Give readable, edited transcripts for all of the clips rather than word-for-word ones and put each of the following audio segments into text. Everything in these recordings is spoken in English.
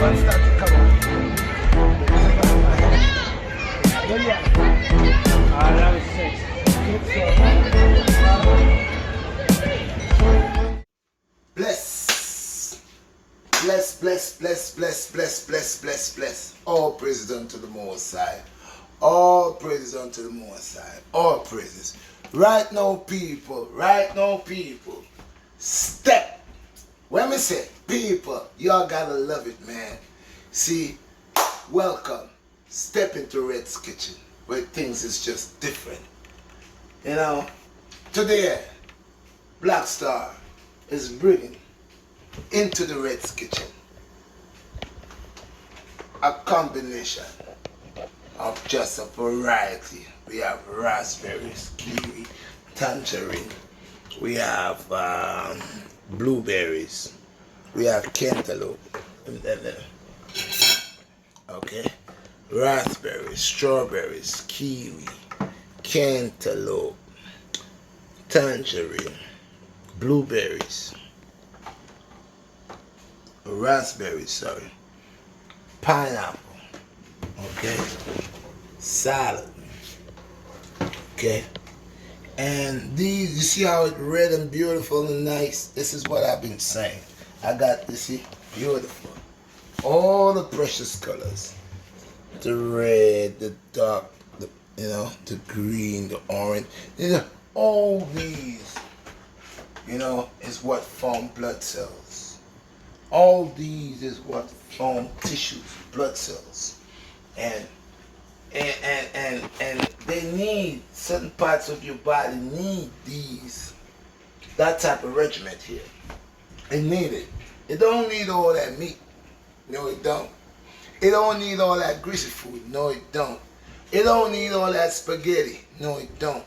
One start to come on. Where you at? That was 6. Bless. All praises unto the Most High. All praises unto the Most High. All praises. Right now, people. Step. When we say, people, y'all gotta love it, man. See, welcome. Step into Red's kitchen, where things is just different. You know, today, Blackstar is bringing into the Red's kitchen a combination of just a variety. We have raspberries, kiwi, tangerine. We have blueberries. We have cantaloupe. Okay, raspberries, strawberries, kiwi, cantaloupe, tangerine, blueberries, raspberries, pineapple, okay, salad, okay, and these, you see how it's red and beautiful and nice? This is what I've been saying. I got this here, beautiful, all the precious colors, the red, the dark, the the green, the orange, all these, is what form blood cells. All these is what form tissues, blood cells, and they need, certain parts of your body need that type of regimen here. It need it. It don't need all that meat. No, it don't. It don't need all that greasy food. No, it don't. It don't need all that spaghetti. No, it don't.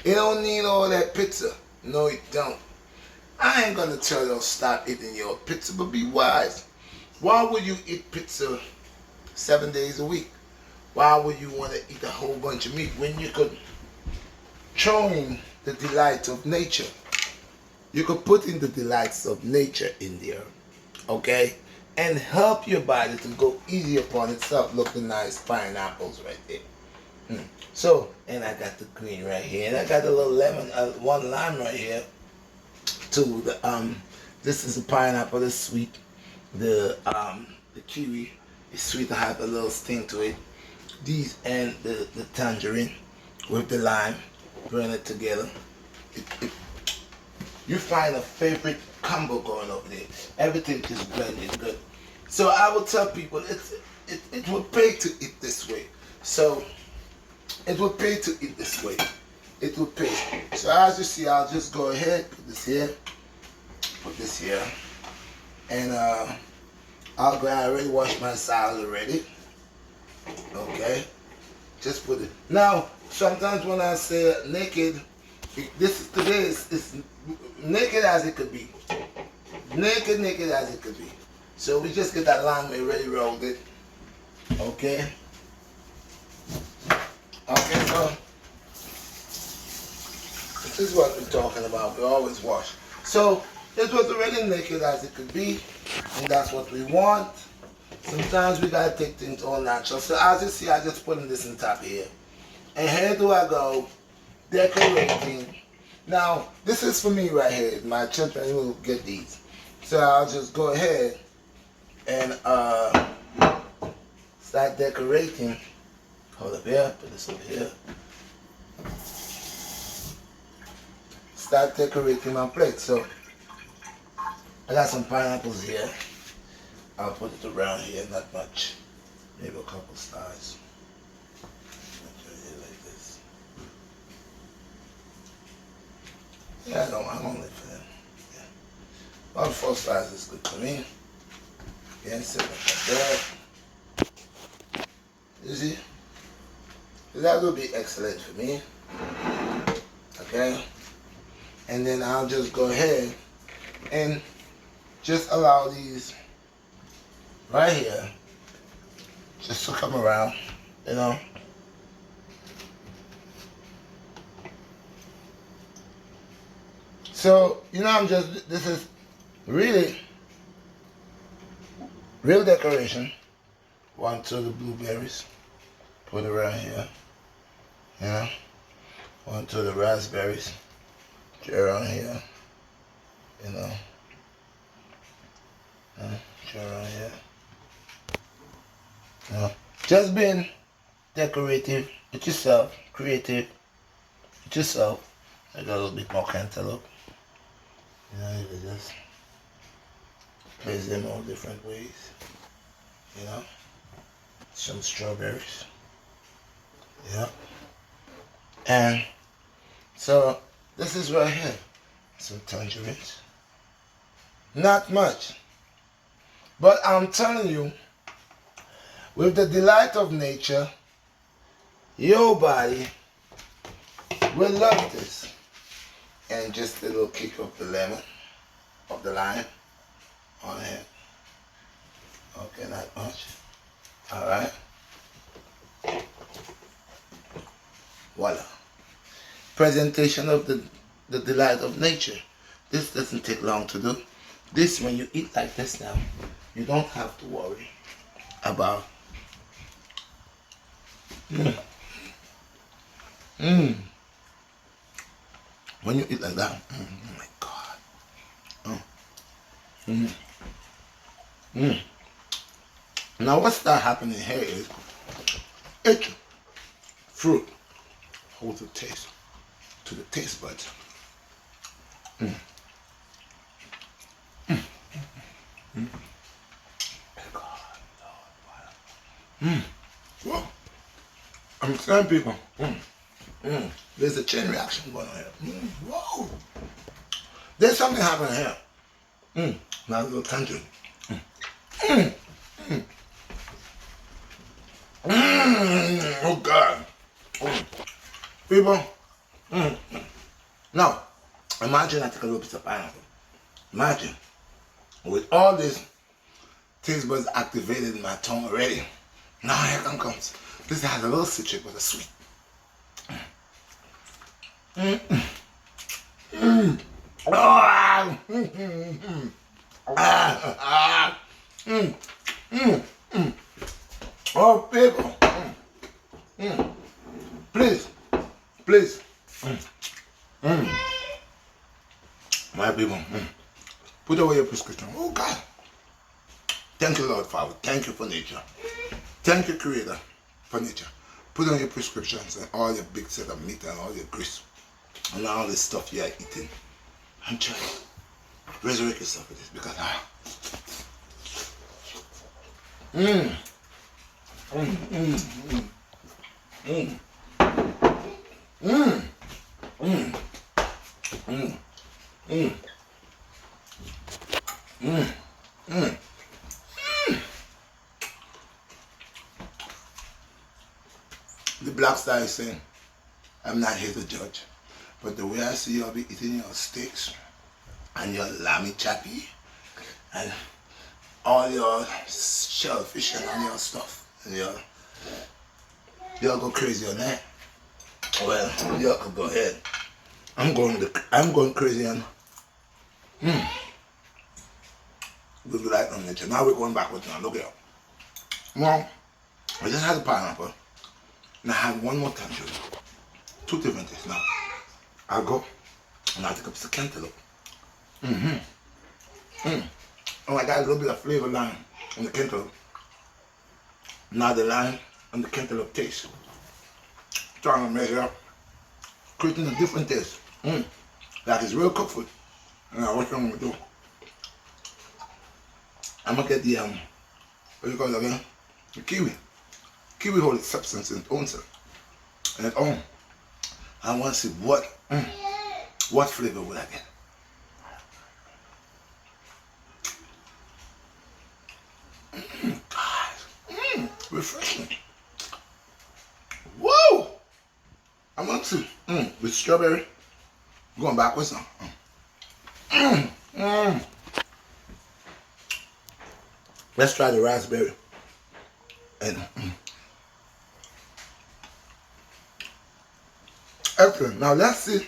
It don't need all that pizza. No, it don't. I ain't gonna tell you stop eating your pizza, but be wise. Why would you eat pizza 7 days a week? Why would you want to eat a whole bunch of meat when you could throw in the delights of nature? You could put in the delights of nature in there, okay? And help your body to go easy upon itself. Look, the nice pineapples right there. So, and I got the green right here, and I got a little lemon, one lime right here. To the this is the pineapple, it's sweet. The kiwi is sweet. I have a little sting to it. These and the tangerine with the lime, bring it together. You find a favorite combo going over there. Everything is blended good. So I will tell people it will pay to eat this way. So it will pay to eat this way. It will pay. So as you see, I'll just go ahead, put this here, and I'll go. I already washed my salad already. Okay, just put it. Now, sometimes when I say naked, today is naked as it could be. Naked as it could be. So we just get that lime already rolled it. Okay. Okay, so this is what we're talking about. We always wash. So it was already naked as it could be, and that's what we want. Sometimes we gotta take things all natural. So as you see, I just putting this on top here. And here do I go, decorating. Now, this is for me right here. My children will get these. So I'll just go ahead and start decorating. Hold up here, put this over here. Start decorating my plate. So I got some pineapples here. I'll put it around here, not much. Maybe a couple stars. Like this. Yeah, I don't live for them. Yeah. About 4 stars is good for me. Yeah, so like that. You see? That will be excellent for me. Okay? And then I'll just go ahead and just allow these right here just to come around, So, this is really real decoration. One to the blueberries. Put it around here. You know. One to the raspberries. Put it around here. You know. Put it around here. You know. Just being decorative with yourself, creative with yourself. I got a little bit more cantaloupe. You know, you can just place them all different ways. You know, some strawberries. Yeah. And so this is right here. Some tangerines. Not much. But I'm telling you, with the delight of nature, your body will love this. And just a little kick of the lemon, of the lime on it. Okay, not much. Alright. Voila. Presentation of the delight of nature. This doesn't take long to do. This, when you eat like this now, you don't have to worry about when you eat like that, oh my God. Now what start happening here is each fruit holds a taste to the taste buds. Whoa. I'm telling people, there's a chain reaction going on here. Whoa. There's something happening here. Now a little tangerine. Oh God. People. Now, imagine I take a little piece of pineapple. Imagine, with all this taste buds activated in my tongue already. Now here comes. This has a little citric but a sweet. Oh, people. Please. Please. My people. Put away your prescription. Oh, God. Thank you, Lord Father. Thank you for nature. Thank you, Creator, for nature. Put on your prescriptions and all your big set of meat and all your grease and all this stuff you are eating. And try to resurrect yourself with this because the Blackstar is saying, I'm not here to judge, but the way I see you all be eating your steaks and your lammy chappy and all your shellfish and all your stuff, and y'all go crazy on that. Well, y'all could go ahead. I'm going crazy on the delight of nature. Now we're going backwards now. Look here. Well, I just had a pineapple. And I have one more tangerine. Two different things. Now, I'll go and I'll take up some cantaloupe. Oh, I got a little bit of flavor lime on the cantaloupe. Now the lime and the cantaloupe taste. Trying to measure up. Creating a different taste. Like it's real cooked food. Now, what I'm going to do? I'm going to get the, what do you call it again? The kiwi. Kiwi holds substance in its own self. And its own. I want to see what flavor will I get. Guys, refreshing. Whoa! I want to with strawberry. Going backwards now. Let's try the raspberry. And excellent. Now let's see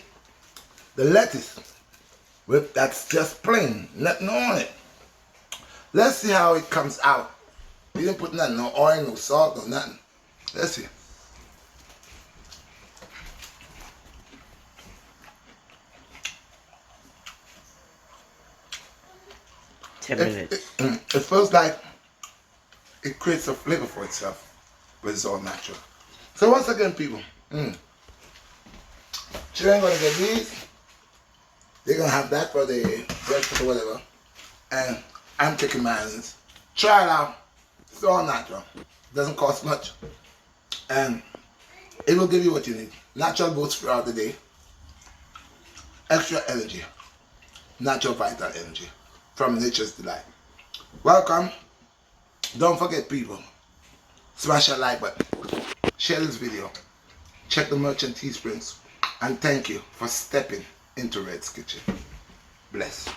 the lettuce with that's just plain, nothing on it. Let's see how it comes out. You didn't put nothing, no oil, no salt, no nothing. Let's see. It feels like it creates a flavor for itself, but it's all natural. So once again, people, children gonna get these. They're gonna have that for the breakfast or whatever. And I'm taking mine. Try it out. It's all natural. Doesn't cost much. And it will give you what you need. Natural boosts throughout the day. Extra energy. Natural vital energy. From nature's delight. Welcome. Don't forget, people. Smash that like button. Share this video. Check the merchant Teesprings. And thank you for stepping into Red's Kitchen. Bless.